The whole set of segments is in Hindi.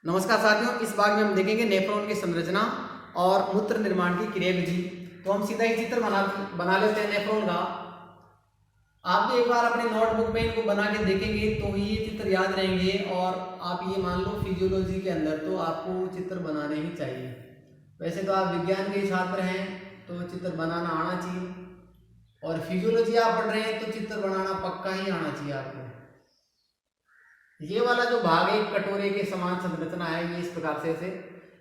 नमस्कार साथियों, इस भाग में हम देखेंगे नेफ्रॉन की संरचना और मूत्र निर्माण की क्रियाविधि। तो हम सीधा ही चित्र बना लेते हैं नेफ्रॉन का। आप भी एक बार अपने नोटबुक में इनको बना के देखेंगे तो ये चित्र याद रहेंगे और आप ये मान लो फिजियोलॉजी के अंदर तो आपको चित्र बनाने ही चाहिए। वैसे तो आप विज्ञान के छात्र हैं तो चित्र बनाना आना चाहिए, और फिजियोलॉजी आप पढ़ रहे हैं तो चित्र बनाना पक्का ही आना चाहिए आपको। ये वाला जो भाग है कटोरे के समान संरचना है, ये इस प्रकार से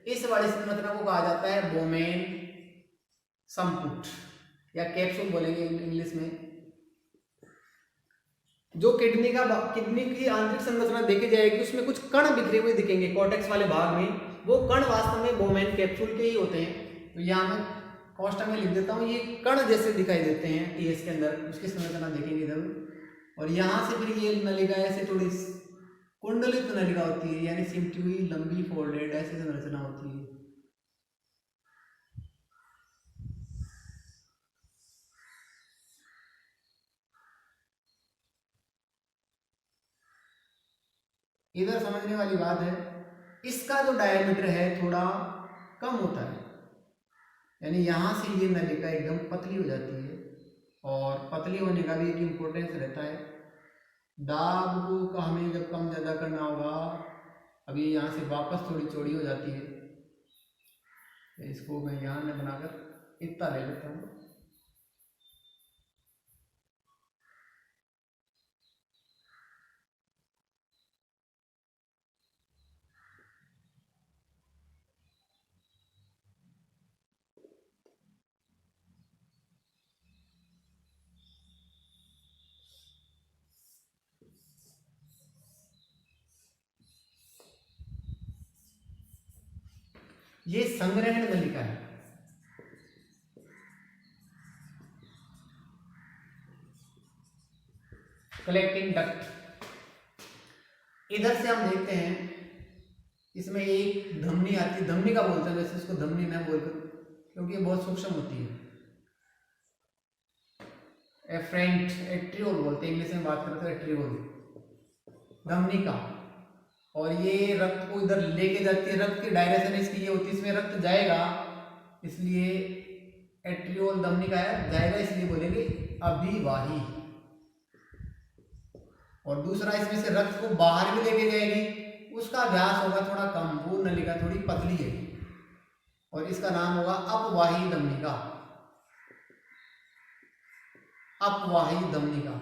इस वाली संरचना को कहा जाता है बोमेन संपुट या कैप्सूल बोलेंगे इंग्लिश में। जो किडनी की आंतरिक संरचना देखी जाएगी उसमें कुछ कण बिखरे हुए दिखेंगे कॉर्टेक्स वाले भाग में। वो कण वास्तव में बोमेन कैप्सूल के ही होते हैं। तो यहाँ मैं कोष्ठक में लिख देता हूँ, ये कण जैसे दिखाई देते हैं टीएस के अंदर, उसकी संरचना देखेंगे जरूर। और यहाँ से फिर ये नलिका ऐसे थोड़ी कुंडलित नलिका होती है, यानी सिमटी हुई लंबी फोल्डेड ऐसी संरचना होती है। इधर समझने वाली बात है, इसका जो डायमीटर है थोड़ा कम होता है, यानी यहां से ये नलिका एकदम पतली हो जाती है। और पतली होने का भी एक इम्पोर्टेंस रहता है। दाब को हमें जब कम ज़्यादा करना होगा, अभी यहाँ से वापस थोड़ी चौड़ी हो जाती है, तो इसको मैं यहाँ में बनाकर इतना ले लेता हूँ। ये संग्रहण नलिका है। Collecting duct. इधर से हम देखते हैं, इसमें एक धमनी आती है, धमनी का बोलते हैं, वैसे इसको धमनी मैं बोलता हूँ क्योंकि ये बहुत सूक्ष्म होती है। एफ्रेंट एट्रियोल बोलते हैं इंग्लिश में, बात करते हैं एट्रियोल धमनी का। और ये रक्त को इधर लेके जाती है, रक्त की डायरेक्शन इसकी ये होती है, इसमें रक्त जाएगा इसलिए एट्रियोल धमनी का है, जाएगा इसलिए बोलेंगे अभिवाही। और दूसरा, इसमें से रक्त को बाहर भी लेके जाएगी, उसका व्यास होगा थोड़ा कम, वो नलिका थोड़ी पतली है, और इसका नाम होगा अपवाही धमनिका। अपवाही धमनिका।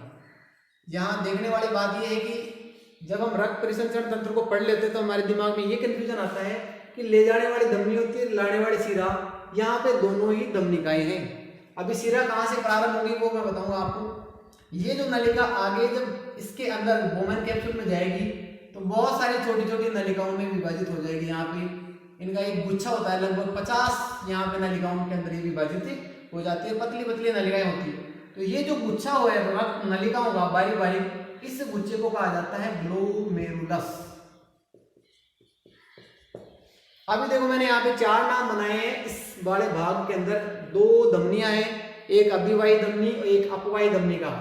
यहां देखने वाली बात यह है कि जब हम रक्त परिसंचरण तंत्र को पढ़ लेते हैं तो हमारे दिमाग में ये कंफ्यूजन आता है कि ले जाने वाली धमनी होती है, लाने वाली शिरा। यहाँ पे दोनों ही धमनिकाएं हैं। अभी शिरा कहाँ से प्रारंभ होगी वो मैं बताऊंगा आपको। ये जो नलिका आगे जब इसके अंदर बोमेन कैप्सूल में जाएगी तो बहुत सारी छोटी छोटी नलिकाओं में विभाजित हो जाएगी। यहाँ पे इनका एक गुच्छा होता है, लगभग 50 यहाँ पे नलिकाओं के अंदर ये विभाजित हो जाती है, पतली पतली नलिकाएं होती है। तो ये जो गुच्छा हुआ है रक्त नलिकाओं का बारीक बारीक, इस गुच्छे को कहा जाता है ग्लोमेरुलस। अभी देखो मैंने यहाँ पे 4 नाम बनाए हैं। इस बड़े भाग के अंदर 2 धमनियां हैं, एक अभिवाही धमनी और एक अपवाही धमनी का।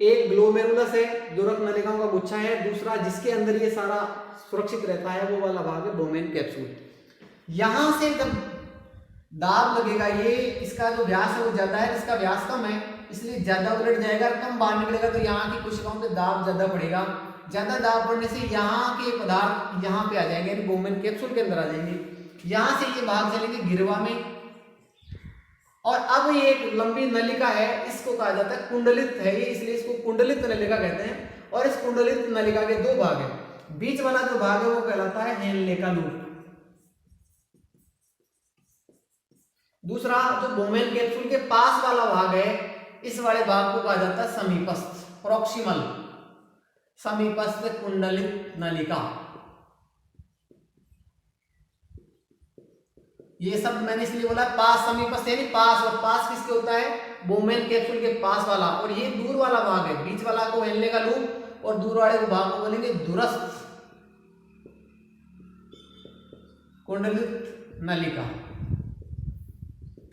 एक ग्लोमेरुलस है जो रक्त नलिकाओं का गुच्छा है, दूसरा जिसके अंदर ये सारा सुरक्षित रहता है वो वाला भाग है बोमेन कैप्सूल। यहां से जब दाब लगेगा, ये इसका जो व्यास है वो ज्यादा है, इसका व्यास कम है इसलिए ज्यादा उलट जाएगा, कम बाहर निकलेगा, तो यहाँ की कोशिकाओं पे दाब ज्यादा पड़ेगा। ज्यादा दाब पड़ने से यहाँ के पदार्थ यहाँ पे आ जाएंगे, बोमेन कैप्सूल के अंदर आ जाएंगे। यहाँ से ये भाग चलेंगे गिरवा में। और अब ये एक लंबी नलिका है, इसको कहा जाता है कुंडलित है ये, इसलिए इसको कुंडलित नलिका कहते हैं। और इस कुंडलित नलिका के 2 भाग है। बीच वाला जो भाग है वो कहलाता है हेनले का लूप। दूसरा जो बोमेन कैप्सूल के पास वाला भाग है, इस वाले भाग को कहा जाता है समीपस्थ, प्रॉक्सिमल, समीपस्थ कुंडलित नलिका। ये सब मैंने इसलिए बोला पास, समीपस्थ यानी पास, और पास किसके होता है, बोमेन कैप्सूल के पास वाला। और ये दूर वाला भाग है, बीच वाला को हेनले का लूप और दूर वाले को भाग को बोलेंगे दूरस्थ कुंडलित नलिका।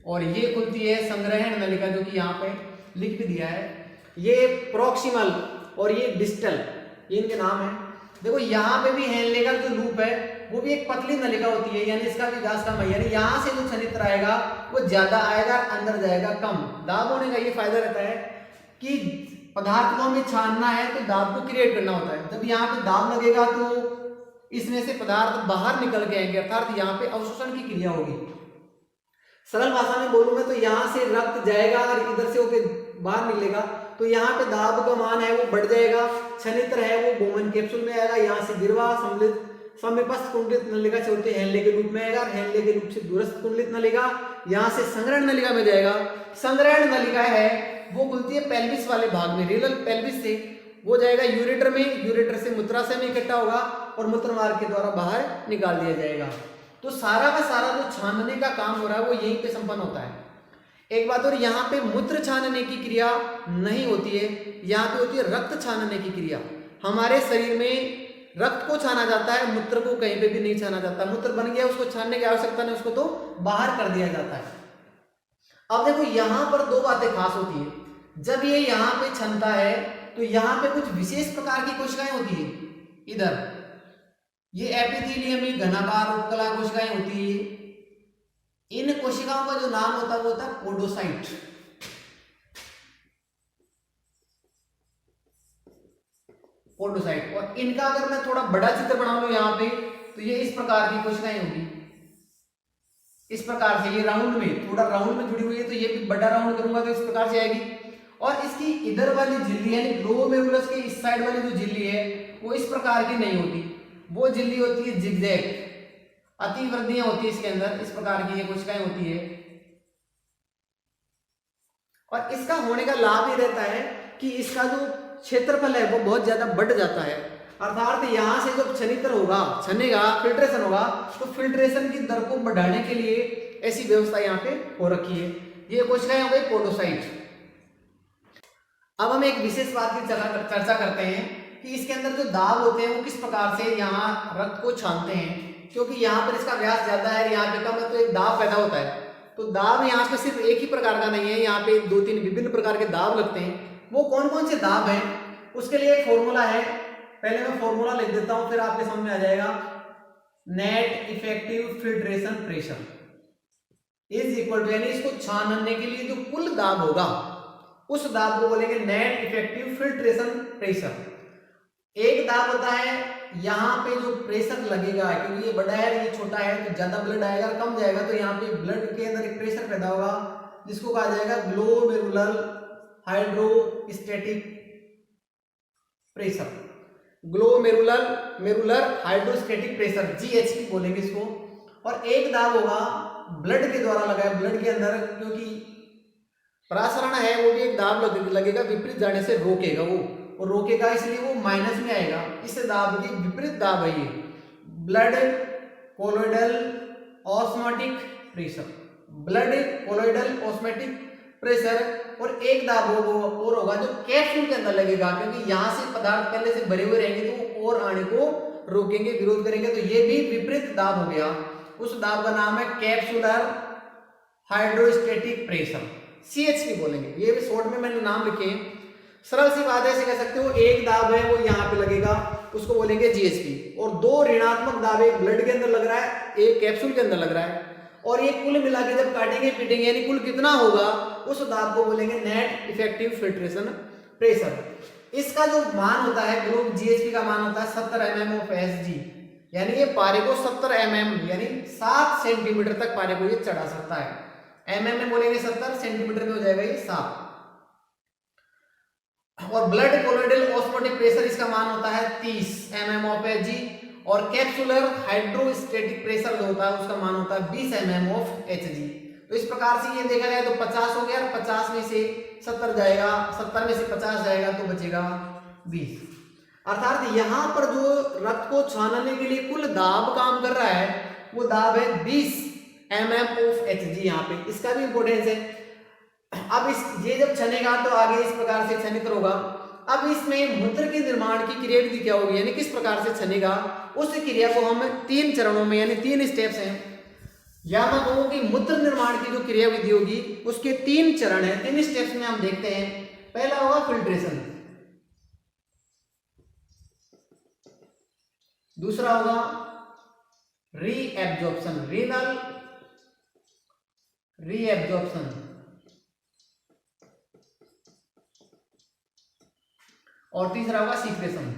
और ये खुलती है संग्रहण नलिका, जो कि यहाँ पे लिख भी दिया है। ये प्रॉक्सिमल और ये डिस्टल, ये इनके नाम है। देखो यहाँ पे भी हेनले का जो लूप है वो भी एक पतली नलिका होती है, यानी इसका भी व्यास कम है, यानी यहाँ से जो छनित्र आएगा वो ज्यादा आएगा, अंदर जाएगा कम। दाब होने का ये फायदा रहता है कि पदार्थ को हमें छानना है तो दाब को क्रिएट करना होता है। जब यहाँ पे दाब लगेगा तो इसमें से पदार्थ बाहर निकल के आएंगे, अर्थात यहाँ पे अवशोषण की क्रिया होगी। सरल भाषा में बोलूं मैं तो यहाँ से रक्त जाएगा और इधर से होके बाहर निकलेगा, तो यहाँ पे दाब का मान है वो बढ़ जाएगा। छनित्र है वो बोमन कैप्सूल में आएगा, यहाँ से गिरवा सम्मिलित समीपस्थ कुंडलित नलिका से होते हेनले के रूप में आएगा, हेनले के रूप से दूरस्थ कुंडलित नलिका, यहाँ से संग्रहण नलिका में जाएगा। संग्रहण नलिका है वो खुलती है पेल्विस वाले भाग में, रेनल पेल्विस से वो जाएगा यूरेटर में, यूरेटर से मूत्राशय में इकट्ठा होगा और मूत्र मार्ग के द्वारा बाहर निकाल दिया जाएगा। तो सारा का सारा जो छानने का काम हो रहा है वो यहीं पे संपन्न होता है। एक बात और, यहाँ पे मूत्र छानने की क्रिया नहीं होती है, यहाँ पे होती है रक्त छानने की क्रिया। हमारे शरीर में रक्त को छाना जाता है, मूत्र को कहीं पे भी नहीं छाना जाता। मूत्र बन गया उसको छानने की आवश्यकता नहीं, उसको तो बाहर कर दिया जाता है। अब देखो यहाँ पर दो बातें खास होती है। जब ये यहाँ पे छनता है तो यहाँ पे कुछ विशेष प्रकार की कोशिकाएं होती है, इधर ये एपिथेलियमी घनाकार उपकला कोशिकाएं होती है। इन कोशिकाओं का जो नाम होता है वो होता है पोडोसाइट। पोडोसाइट, और इनका अगर मैं थोड़ा बड़ा चित्र बना लूं यहाँ पे तो ये इस प्रकार की कोशिकाएं होगी, इस प्रकार से। ये राउंड में, थोड़ा राउंड में जुड़ी हुई है तो ये भी बड़ा राउंड करूंगा तो इस प्रकार से आएगी। और इसकी इधर वाली झिल्ली यानी ग्लोमेरुलस की इस साइड वाली जो झिल्ली है वो इस प्रकार की नहीं होती, वो झिल्ली होती है जिगजैग, अतिवृद्धियां होती है इसके अंदर, इस प्रकार की ये कोशिकाएं होती है। और इसका होने का लाभ ये रहता है कि इसका जो क्षेत्रफल है वो बहुत ज्यादा बढ़ जाता है, अर्थात यहाँ से जब छनित्र होगा, छनेगा, फिल्ट्रेशन होगा, तो फिल्ट्रेशन की दर को बढ़ाने के लिए ऐसी व्यवस्था यहाँ पे हो रखी है। ये कोशिकाएं हो गई पोडोसाइट। अब हम एक विशेष बात की चर्चा करते हैं कि इसके अंदर जो दाब होते हैं वो किस प्रकार से यहाँ रक्त को छानते हैं। क्योंकि यहाँ पर इसका व्यास ज्यादा है, यहाँ पे कम है, तो एक दाब पैदा होता है। तो दाब यहाँ पे सिर्फ एक ही प्रकार का नहीं है, यहाँ पे 2-3 विभिन्न प्रकार के दाब लगते हैं। वो कौन कौन से दाब हैं उसके लिए एक फॉर्मूला है, पहले मैं फॉर्मूला लिख देता हूं फिर आपके समझ में आ जाएगा। Net effective filtration pressure is equal to, यानी इसको छानने के लिए जो कुल दाब होगा उस दाब को बोलेंगे नेट इफेक्टिव फिल्ट्रेशन प्रेशर। एक दाब होता है यहाँ पे जो प्रेशर लगेगा, क्योंकि ये बड़ा है ये छोटा है तो ज्यादा ब्लड आएगा, कम जाएगा तो यहाँ पे ब्लड के अंदर एक प्रेशर पैदा होगा जिसको कहा जाएगा glomerular hydrostatic pressure. Glomerular hydrostatic pressure GHP बोलेंगे इसको। और एक दाब होगा ब्लड के द्वारा लगा है, ब्लड के अंदर क्योंकि प्रसारण है वो भी एक दाब लगेगा, विपरीत जाने से रोकेगा वो, और रोकेगा इसलिए वो माइनस में आएगा। इस दाब की विपरीत दाब है ये blood colloidal osmotic pressure, blood colloidal osmotic pressure. और एक दाब और होगा जो कैप्सूल के अंदर लगेगा, क्योंकि यहाँ से पदार्थ पहले से भरे हुए रहेंगे तो और आने को रोकेंगे, विरोध करेंगे, तो ये भी विपरीत दाब हो गया। उस दाब का नाम है कैप्सुलर हाइड्रोस्टैटिक प्रेशर, सीएचपी बोलेंगे। ये भी शॉर्ट में मैंने नाम लिखे हैं। सरल सी बात ऐसे कह सकते हो, एक दाब है वो यहाँ पे लगेगा उसको बोलेंगे जीएचपी, और दो ऋणात्मक दाब एक ब्लड के अंदर लग रहा है, एक कैप्सूल के अंदर लग रहा है, और ये कुल मिला के जब काटेंगे पीटेंगे यानी कुल कितना होगा उस दाब को बोलेंगे नेट इफेक्टिव फिल्ट्रेशन प्रेशर। इसका जो मान होता है ग्लोब जीएचपी का मान होता है 70 mm ऑफ एसजी, यानी ये पारे को 70 mm यानी 7 सेंटीमीटर तक पारे को ये चढ़ा सकता है। mm में बोलेंगे 70, सेंटीमीटर में हो जाएगा ये 7। और ब्लड कोलोइडल ऑस्मोटिक प्रेशर इसका मान होता है 30 mm ऑफ एचजी, और कैप्सुलर हाइड्रोस्टैटिक प्रेशर जो होता है उसका मान होता है 20 mm ऑफ एचजी। तो इस प्रकार से ये देखा जाए तो 50 हो गया, 50 में से 70 जाएगा, 70 में से 50 जाएगा तो बचेगा 20। अर्थात यहाँ पर जो रक्त को छानने के लिए कुल दाब काम कर रहा है वो दाब है 20 mm ऑफ एचजी। यहाँ पे इसका भी इंपोर्टेंस है। अब ये जब छनेगा तो आगे इस प्रकार से छनित्र होगा। अब इसमें मूत्र के निर्माण की क्रिया विधि क्या होगी, यानी किस प्रकार से छनेगा, उस क्रिया को हम 3 चरणों में यानी 3 स्टेप्स हैं, या मैं कहूँ कि मूत्र निर्माण की जो क्रिया विधि होगी उसके 3 चरण हैं। 3 स्टेप्स में हम देखते हैं। पहला होगा फिल्ट्रेशन। दूसरा होगा रीएब्जॉर्प्शन, रीनल रीएब्जॉर्प्शन, और तीसरा होगा सीक्रेशन।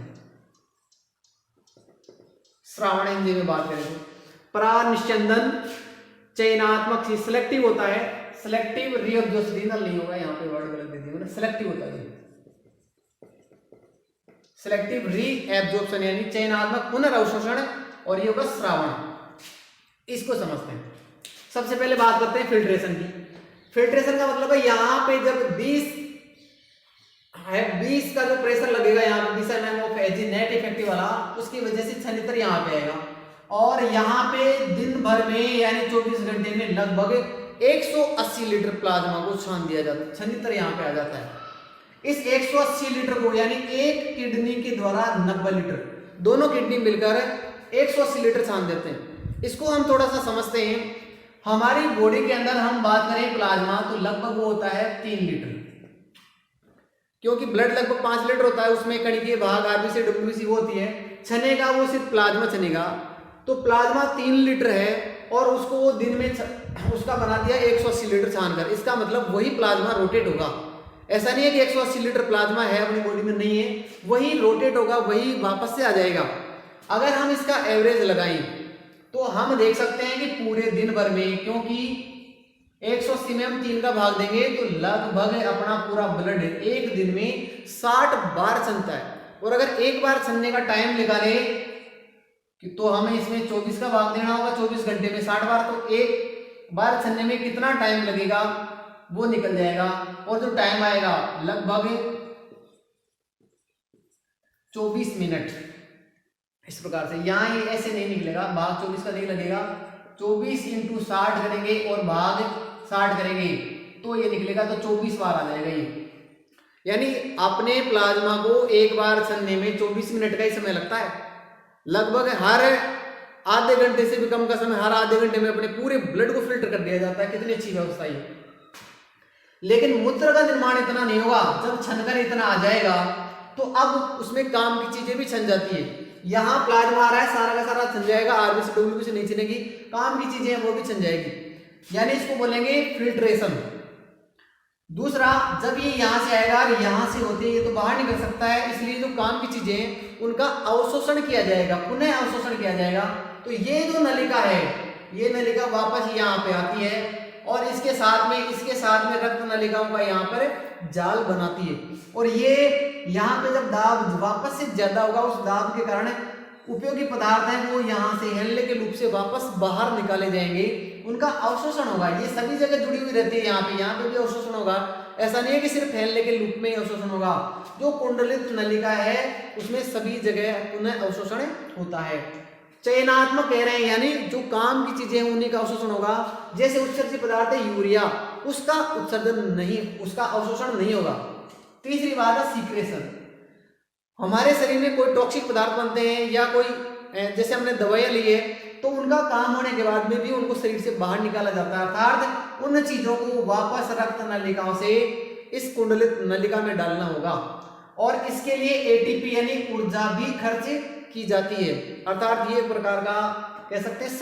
श्रावण इंद्रिय में बात करें तो परानिस्यंदन चयनात्मक सिलेक्टिव होता है, सिलेक्टिव रीएब्जॉर्प्शन, रीनल नहीं होगा, यहाँ पे वर्ड गलत दे दिया मैंने, सिलेक्टिव होता है, सिलेक्टिव रीएब्जॉर्प्शन यानी चयनात्मक पुनर्अवशोषण, और ये होगा श्रावण। इसको समझते हैं। सबसे पहले बात करते हैं फिल्ट्रेशन की। फिल्ट्रेशन का मतलब है यहाँ पे जब 20 का जो प्रेशर लगेगा यहाँ पे 20 mm of Hg net effective वाला, उसकी वजह से छन्नीतर यहाँ पे आएगा, और यहाँ पे दिन भर में यानी 24 घंटे में लगभग 180 लीटर प्लाज्मा को छान दिया जाता है, छन्नीतर यहाँ पे आ जाता है। इस 180 लीटर को यानी एक किडनी के द्वारा 90 लीटर, दोनों किडनी मिलकर 180 लीटर छान देते हैं। इसको हम थोड़ा सा समझते हैं। हमारी बॉडी के अंदर हम बात करें प्लाज्मा तो लगभग वो होता है 3 लीटर, क्योंकि ब्लड लगभग 5 लीटर होता है, उसमें कणिकीय भाग आरबीसी डब्ल्यूबीसी वो होती है, छनेगा वो सिर्फ प्लाज्मा छनेगा, तो प्लाज्मा 3 लीटर है और उसको वो दिन में उसका बना दिया 180 लीटर छानकर। इसका मतलब वही प्लाज्मा रोटेट होगा, ऐसा नहीं है कि 180 लीटर प्लाज्मा है अपनी बॉडी में, नहीं है, वही रोटेट होगा, वही वापस से आ जाएगा। अगर हम इसका एवरेज लगाएं तो हम देख सकते हैं कि पूरे दिन भर में, क्योंकि 180 में हम 3 का भाग देंगे तो लगभग अपना पूरा ब्लड एक दिन में 60 बार छनता है, और अगर एक बार छनने का टाइम निकाले तो हमें इसमें 24 का भाग देना होगा, 24 घंटे में 60 बार, तो एक बार छनने में कितना टाइम लगेगा वो निकल जाएगा, और जो टाइम आएगा लगभग 24 मिनट। इस प्रकार से यहाँ ये ऐसे नहीं निकलेगा, भाग 24 का नहीं लगेगा, 24 × 60 करेंगे और भाग 60 करेंगे तो ये निकलेगा, तो 24 बार आ जाएगा ये। यानी अपने प्लाज्मा को एक बार छनने में 24 मिनट का ही समय लगता है। लगभग हर आधे घंटे से भी कम का समय, हर आधे घंटे में अपने पूरे ब्लड को फिल्टर कर दिया जाता है। कितनी अच्छी व्यवस्था है। लेकिन मूत्र का निर्माण इतना नहीं होगा, जब छनकर इतना आ जाएगा तो अब उसमें काम की चीजें भी छन जाती है। यहाँ प्लाज्मा आ रहा है, सारा का सारा छन जाएगा, आरबीसी डब्ल्यूबीसी नहीं छनेगी, काम की चीजें हैं वो भी छन जाएगी, यानी इसको बोलेंगे फिल्ट्रेशन। दूसरा, जब ये यहाँ से आएगा और यहाँ से होते ये तो बाहर निकल सकता है, इसलिए जो काम की चीजें हैं उनका अवशोषण किया जाएगा, पुनः अवशोषण किया जाएगा। तो ये जो नलिका है, ये नलिका वापस यहाँ पे आती है और इसके साथ में रक्त नलिकाओं का यहाँ पर जाल बनाती है, और ये यहाँ पे जब दाब वापस से ज्यादा होगा, उस दाब के कारण उपयोगी पदार्थ हैं वो यहाँ से हेलने के लूप से वापस बाहर निकाले जाएंगे, उनका अवशोषण होगा। ये सभी जगह जुड़ी हुई रहती है, यहाँ पे भी अवशोषण होगा। ऐसा नहीं है कि सिर्फ फैलने के लूप में अवशोषण होगा, जो कुंडलित नलिका है उसमें सभी जगह पुनः अवशोषण होता है। चयनात्मक कह रहे हैं, यानी जो काम की चीजें हैं उन्हीं का अवशोषण होगा। जैसे उत्सर्जित पदार्थ है यूरिया, उसका उत्सर्जन नहीं, उसका अवशोषण नहीं होगा। तीसरी बात है सीक्रेशन। हमारे शरीर में कोई टॉक्सिक पदार्थ बनते हैं या कोई जैसे हमने दवाइयां ली है तो उनका काम होने के बाद में भी उनको शरीर से बाहर निकाला जाता है, अर्थात उन चीजों को वापस रक्त नलिकाओं से इस कुंडलित नलिका में डालना होगा, और इसके लिए एटीपी यानी ऊर्जा भी खर्च की जाती है। अर्थात ये एक प्रकार का कह सकते हैं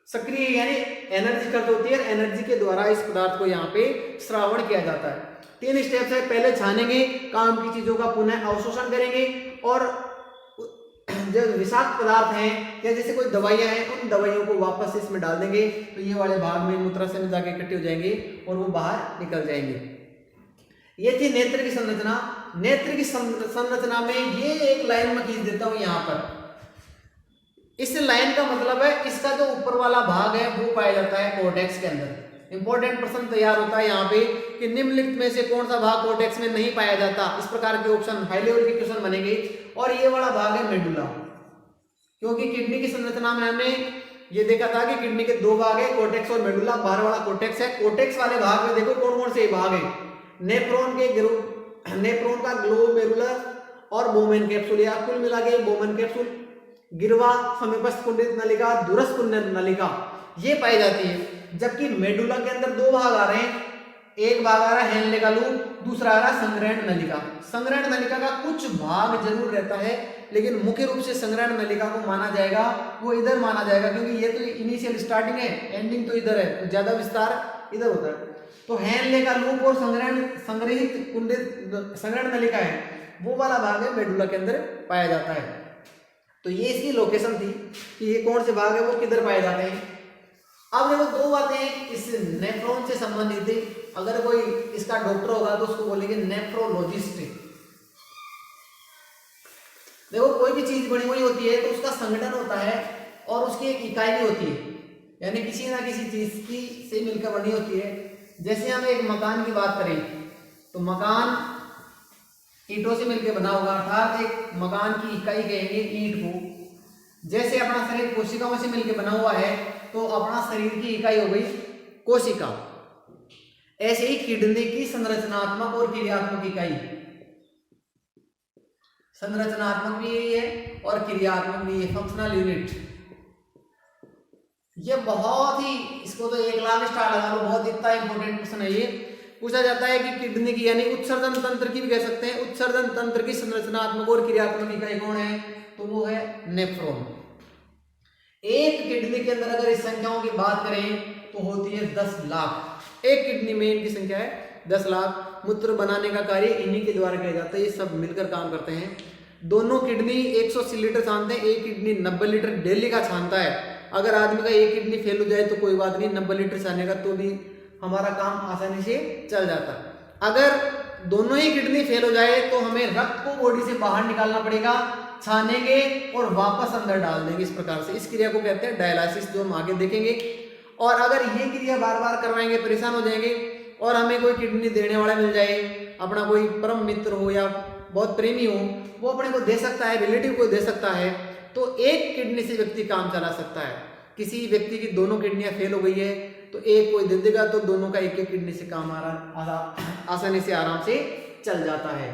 सक्रिय यानी एनर्जी खर्च होती है, एनर्जी के द्वारा इस पदार्थ को यहाँ पे श्रावण किया जाता है। 3 स्टेप्स है, पहले छानेंगे, काम की चीजों का पुनः अवशोषण करेंगे, और जो विषाक्त पदार्थ हैं या जैसे कोई दवाइयां हैं उन दवाइयों को वापस इसमें डाल देंगे, तो ये वाले भाग में मूत्राशय में जाके इकट्ठे हो जाएंगे और वो बाहर निकल जाएंगे। ये थी नेत्र की संरचना। नेत्र की संरचना में ये एक लाइन में खींच देता हूं यहाँ पर। इस लाइन का मतलब है इसका जो ऊपर वाला भाग है वो पाया जाता है कोर्टेक्स के अंदर। इंपॉर्टेंट प्रश्न तैयार होता है यहाँ पे कि निम्नलिखित में से कौन सा भाग कोर्टेक्स में नहीं पाया जाता। इस प्रकार के ऑप्शन हाई लेवल के क्वेश्चन बनेंगे। और ये वाला भाग है मेडुला, क्योंकि किडनी की संरचना में हमने ये देखा था कि किडनी के 2 भाग है, कोर्टेक्स और मेडुला। बाहर वाला कोर्टेक्स है। कोर्टेक्स वाले भाग में देखो कौन कौन से भाग है। नेफ्रॉन का ग्लोमेरुलर और बोमेन कैप्सूल, या कुल मिला के बोमेन कैप्सूल, गिरवा, समीपस्थ कुंडलित नलिका, दूरस्थ कुंडलित नलिका, ये पाई जाती है। जबकि मेडुला के अंदर 2 भाग आ रहे हैं, एक भाग आ रहा है हेनले का लूप, दूसरा आ रहा है संग्रहण नलिका। संग्रहण नलिका का कुछ भाग जरूर रहता है लेकिन मुख्य रूप से संग्रहण नलिका को माना जाएगा वो इधर माना जाएगा, क्योंकि ये तो इनिशियल स्टार्टिंग है, एंडिंग तो इधर है, तो ज्यादा विस्तार इधर होता है। तो हेनले का लूप और संग्रहित कुंडित संग्रहण नलिका है वो वाला भाग है मेडुला के अंदर पाया जाता है। तो ये इसकी लोकेशन थी कि ये कौन से भाग है वो किधर पाए जाते हैं। अब देखो दो बातें इस नेफ्रॉन से संबंधित थी। अगर कोई इसका डॉक्टर होगा तो उसको बोलेंगे नेफ्रोलॉजिस्ट। देखो कोई भी चीज बनी हुई होती है तो उसका संगठन होता है और उसकी एक इकाई भी होती है, यानी किसी ना किसी चीज की से मिलकर बनी होती है। जैसे हम एक मकान की बात करें तो मकान ईंटों से मिलकर बना होगा, अर्थात एक मकान की इकाई कहेंगे ईंट को। जैसे अपना शरीर कोशिकाओं से मिलकर बना हुआ है तो अपना शरीर की इकाई हो गई कोशिका। ऐसे ही किडनी की संरचनात्मक और क्रियात्मक इकाई, संरचनात्मक भी यही है और क्रियात्मक भी है, फंक्शनल यूनिट। ये बहुत ही, इसको तो 1 लाख स्टार लगा लो, बहुत इतना इंपॉर्टेंट क्वेश्चन है ये। पूछा जाता है कि किडनी की यानी उत्सर्जन तंत्र की भी कह सकते हैं, उत्सर्जन तंत्र की संरचनात्मक और क्रियात्मक इकाई कौन है, तो वो है नेफ्रॉन। एक किडनी के अंदर अगर इस संख्याओं की बात करें तो होती है 10 लाख। एक किडनी में इनकी संख्या है 10 लाख। मूत्र बनाने का कार्य इन्हीं के द्वारा किया जाता है, ये सब मिलकर काम करते हैं। दोनों किडनी 180 लीटर छानते हैं, एक किडनी 90 लीटर डेली का छानता है। अगर आदमी का एक किडनी फेल हो जाए तो कोई बात नहीं, 90 लीटर छानेगा तो भी हमारा काम आसानी से चल जाता है। अगर दोनों ही किडनी फेल हो जाए तो हमें रक्त को बॉडी से बाहर निकालना पड़ेगा, छानेंगे और वापस अंदर डाल देंगे। इस प्रकार से इस क्रिया को कहते हैं डायलिसिस, जो हम आगे देखेंगे। और अगर ये क्रिया बार बार करवाएंगे परेशान हो जाएंगे। और हमें कोई किडनी देने वाला मिल जाए, अपना कोई परम मित्र हो या बहुत प्रेमी हो, वो अपने को दे सकता है, रिलेटिव को दे सकता है, तो एक किडनी से व्यक्ति काम चला सकता है। किसी व्यक्ति की दोनों किडनियां फेल हो गई है तो एक कोई दे देगा तो दोनों का एक एक किडनी से काम आसानी से आराम से चल जाता है।